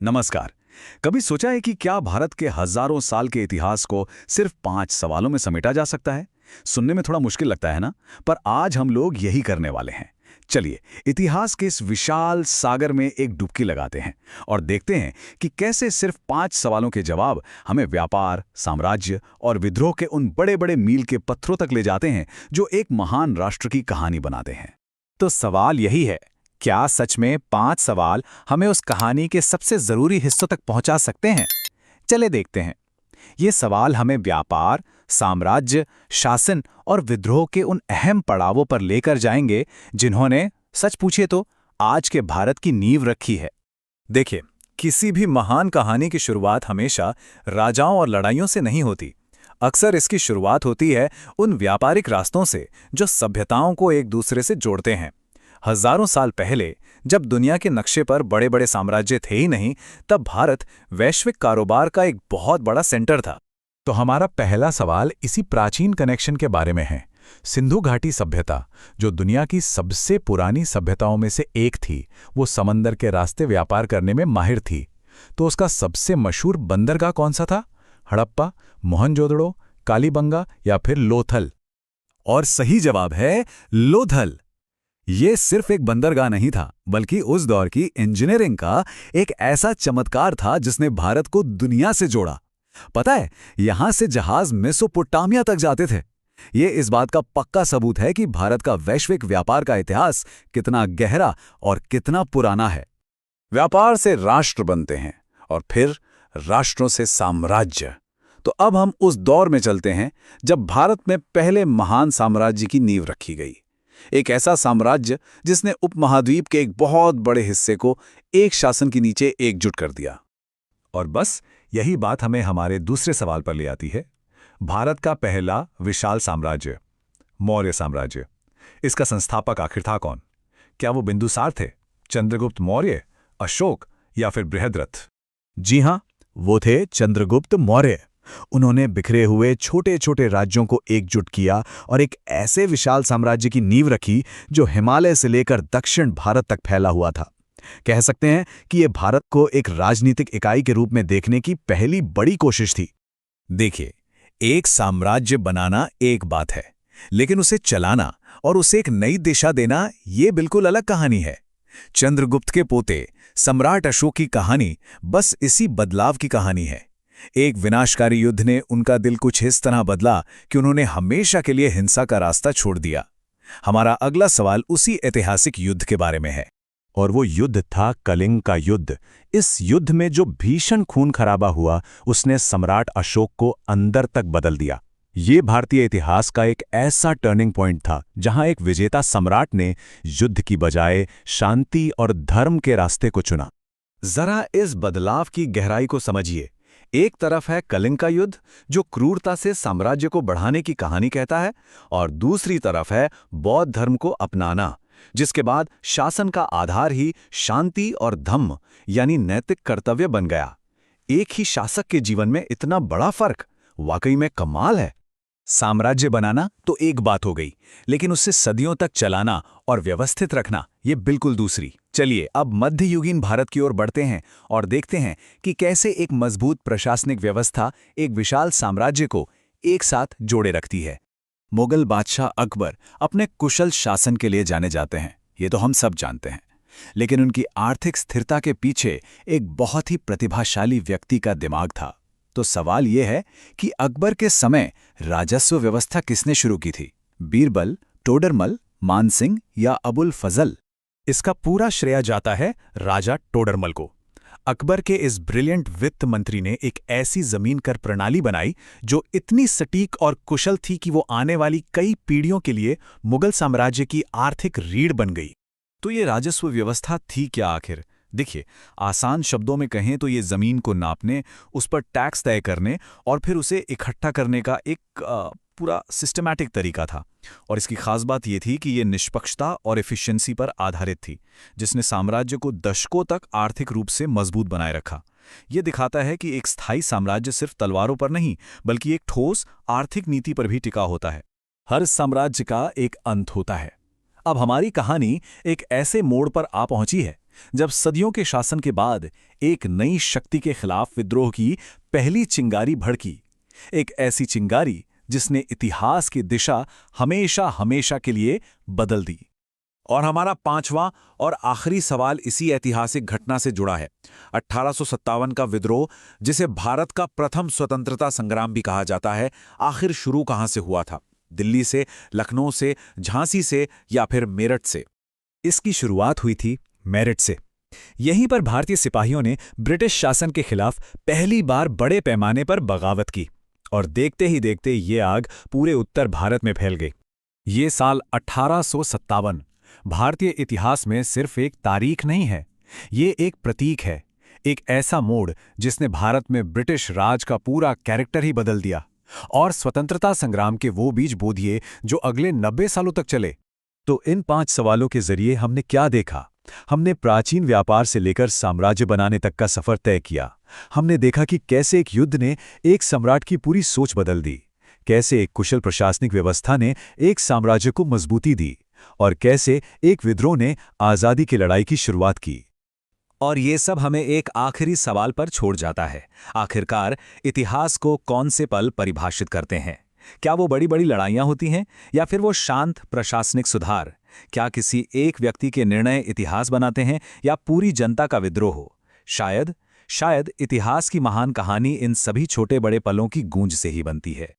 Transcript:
नमस्कार। कभी सोचा है कि क्या भारत के हजारों साल के इतिहास को सिर्फ 5 सवालों में समेटा जा सकता है? सुनने में थोड़ा मुश्किल लगता है ना? पर आज हम लोग यही करने वाले हैं। चलिए, इतिहास के इस विशाल सागर में एक डुबकी लगाते हैं और देखते हैं कि कैसे सिर्फ 5 सवालों के जवाब हमें व्यापार, साम्राज्य और विद्रोह के उन बड़े-बड़े मील के पत्थरों तक ले जाते हैं जो एक महान राष्ट्र की कहानी बनाते हैं। तो सवाल यही है, क्या सच में 5 सवाल हमें उस कहानी के सबसे जरूरी हिस्सों तक पहुंचा सकते हैं? चले देखते हैं। ये सवाल हमें व्यापार, साम्राज्य, शासन और विद्रोह के उन अहम पड़ावों पर लेकर जाएंगे जिन्होंने, सच पूछे तो, आज के भारत की नींव रखी है। देखिए, किसी भी महान कहानी की शुरुआत हमेशा राजाओं और लड़ाइयों से नहीं होती। अक्सर इसकी शुरुआत होती है उन व्यापारिक रास्तों से जो सभ्यताओं को एक दूसरे से जोड़ते हैं। हजारों साल पहले, जब दुनिया के नक्शे पर बड़े बड़े साम्राज्य थे ही नहीं, तब भारत वैश्विक कारोबार का एक बहुत बड़ा सेंटर था। तो हमारा पहला सवाल इसी प्राचीन कनेक्शन के बारे में है। सिंधु घाटी सभ्यता, जो दुनिया की सबसे पुरानी सभ्यताओं में से एक थी, वो समंदर के रास्ते व्यापार करने में माहिर थी। तो उसका सबसे मशहूर बंदरगाह कौन सा था? हड़प्पा, मोहनजोदड़ो, कालीबंगा या फिर लोथल? और सही जवाब है लोथल। ये सिर्फ एक बंदरगाह नहीं था, बल्कि उस दौर की इंजीनियरिंग का एक ऐसा चमत्कार था जिसने भारत को दुनिया से जोड़ा। पता है, यहां से जहाज मेसोपोटामिया तक जाते थे। ये इस बात का पक्का सबूत है कि भारत का वैश्विक व्यापार का इतिहास कितना गहरा और कितना पुराना है। व्यापार से राष्ट्र बनते हैं और फिर राष्ट्रों से साम्राज्य। तो अब हम उस दौर में चलते हैं जब भारत में पहले महान साम्राज्य की नींव रखी गई। एक ऐसा साम्राज्य जिसने उपमहाद्वीप के एक बहुत बड़े हिस्से को एक शासन के नीचे एकजुट कर दिया। और बस यही बात हमें हमारे दूसरे सवाल पर ले आती है। भारत का पहला विशाल साम्राज्य, मौर्य साम्राज्य। इसका संस्थापक आखिर था कौन? क्या वो बिंदुसार थे, चंद्रगुप्त मौर्य, अशोक या फिर बृहद्रथ? जी हां, वो थे चंद्रगुप्त मौर्य। उन्होंने बिखरे हुए छोटे छोटे राज्यों को एकजुट किया और एक ऐसे विशाल साम्राज्य की नींव रखी जो हिमालय से लेकर दक्षिण भारत तक फैला हुआ था। कह सकते हैं कि यह भारत को एक राजनीतिक इकाई के रूप में देखने की पहली बड़ी कोशिश थी। देखिए, एक साम्राज्य बनाना एक बात है, लेकिन उसे चलाना और उसे एक नई दिशा देना ये बिल्कुल अलग कहानी है। चंद्रगुप्त के पोते सम्राट अशोक की कहानी बस इसी बदलाव की कहानी है। एक विनाशकारी युद्ध ने उनका दिल कुछ इस तरह बदला कि उन्होंने हमेशा के लिए हिंसा का रास्ता छोड़ दिया। हमारा अगला सवाल उसी ऐतिहासिक युद्ध के बारे में है। और वो युद्ध था कलिंग का युद्ध। इस युद्ध में जो भीषण खून खराबा हुआ, उसने सम्राट अशोक को अंदर तक बदल दिया। ये भारतीय इतिहास का एक ऐसा टर्निंग पॉइंट था जहां एक विजेता सम्राट ने युद्ध की बजाय शांति और धर्म के रास्ते को चुना। जरा इस बदलाव की गहराई को समझिए। एक तरफ है कलिंग का युद्ध, जो क्रूरता से साम्राज्य को बढ़ाने की कहानी कहता है, और दूसरी तरफ है बौद्ध धर्म को अपनाना, जिसके बाद शासन का आधार ही शांति और धम्म यानी नैतिक कर्तव्य बन गया। एक ही शासक के जीवन में इतना बड़ा फर्क वाकई में कमाल है। साम्राज्य बनाना तो एक बात हो गई, लेकिन उससे सदियों तक चलाना और व्यवस्थित रखना ये बिल्कुल दूसरी। चलिए अब मध्ययुगीन भारत की ओर बढ़ते हैं और देखते हैं कि कैसे एक मजबूत प्रशासनिक व्यवस्था एक विशाल साम्राज्य को एक साथ जोड़े रखती है। मुगल बादशाह अकबर अपने कुशल शासन के लिए जाने जाते हैं, ये तो हम सब जानते हैं। लेकिन उनकी आर्थिक स्थिरता के पीछे एक बहुत ही प्रतिभाशाली व्यक्ति का दिमाग था। तो सवाल यह है कि अकबर के समय राजस्व व्यवस्था किसने शुरू की थी? बीरबल, टोडरमल, मानसिंह या अबुल फजल? इसका पूरा श्रेय जाता है राजा टोडरमल को। अकबर के इस ब्रिलियंट वित्त मंत्री ने एक ऐसी जमीन कर प्रणाली बनाई जो इतनी सटीक और कुशल थी कि वो आने वाली कई पीढ़ियों के लिए मुगल साम्राज्य की आर्थिक रीढ़ बन गई। तो ये राजस्व व्यवस्था थी क्या आखिर? देखिए, आसान शब्दों में कहें तो ये जमीन को नापने, उस पर टैक्स तय करने और फिर उसे इकट्ठा करने का एक पूरा सिस्टमैटिक तरीका था। और इसकी खास बात ये थी कि ये निष्पक्षता और एफिशिएंसी पर आधारित थी, जिसने साम्राज्य को दशकों तक आर्थिक रूप से मजबूत बनाए रखा। ये दिखाता है कि एक स्थायी साम्राज्य सिर्फ तलवारों पर नहीं, बल्कि एक ठोस आर्थिक नीति पर भी टिका होता है। हर साम्राज्य का एक अंत होता है। अब हमारी कहानी एक ऐसे मोड़ पर आ पहुंची है जब सदियों के शासन के बाद एक नई शक्ति के खिलाफ विद्रोह की पहली चिंगारी भड़की, एक ऐसी चिंगारी जिसने इतिहास की दिशा हमेशा हमेशा के लिए बदल दी। और हमारा पांचवां और आखिरी सवाल इसी ऐतिहासिक घटना से जुड़ा है। 1857 का विद्रोह, जिसे भारत का प्रथम स्वतंत्रता संग्राम भी कहा जाता है, आखिर शुरू कहां से हुआ था? दिल्ली से, लखनऊ से, झांसी से या फिर मेरठ से? इसकी शुरुआत हुई थी मेरठ से। यहीं पर भारतीय सिपाहियों ने ब्रिटिश शासन के खिलाफ पहली बार बड़े पैमाने पर बगावत की और देखते ही देखते ये आग पूरे उत्तर भारत में फैल गई। ये साल 1857 भारतीय इतिहास में सिर्फ एक तारीख नहीं है, ये एक प्रतीक है, एक ऐसा मोड़ जिसने भारत में ब्रिटिश राज का पूरा कैरेक्टर ही बदल दिया और स्वतंत्रता संग्राम के वो बीज बो दिए जो अगले 90 सालों तक चले। तो इन 5 सवालों के जरिए हमने क्या देखा? हमने प्राचीन व्यापार से लेकर साम्राज्य बनाने तक का सफर तय किया। हमने देखा कि कैसे एक युद्ध ने एक सम्राट की पूरी सोच बदल दी, कैसे एक कुशल प्रशासनिक व्यवस्था ने एक साम्राज्य को मजबूती दी और कैसे एक विद्रोह ने आज़ादी की लड़ाई की शुरुआत की। और ये सब हमें एक आखिरी सवाल पर छोड़ जाता है। आखिरकार इतिहास को कौन से पल परिभाषित करते हैं? क्या वो बड़ी बड़ी लड़ाइयां होती हैं या फिर वो शांत प्रशासनिक सुधार? क्या किसी एक व्यक्ति के निर्णय इतिहास बनाते हैं या पूरी जनता का विद्रोह? शायद इतिहास की महान कहानी इन सभी छोटे बड़े पलों की गूंज से ही बनती है।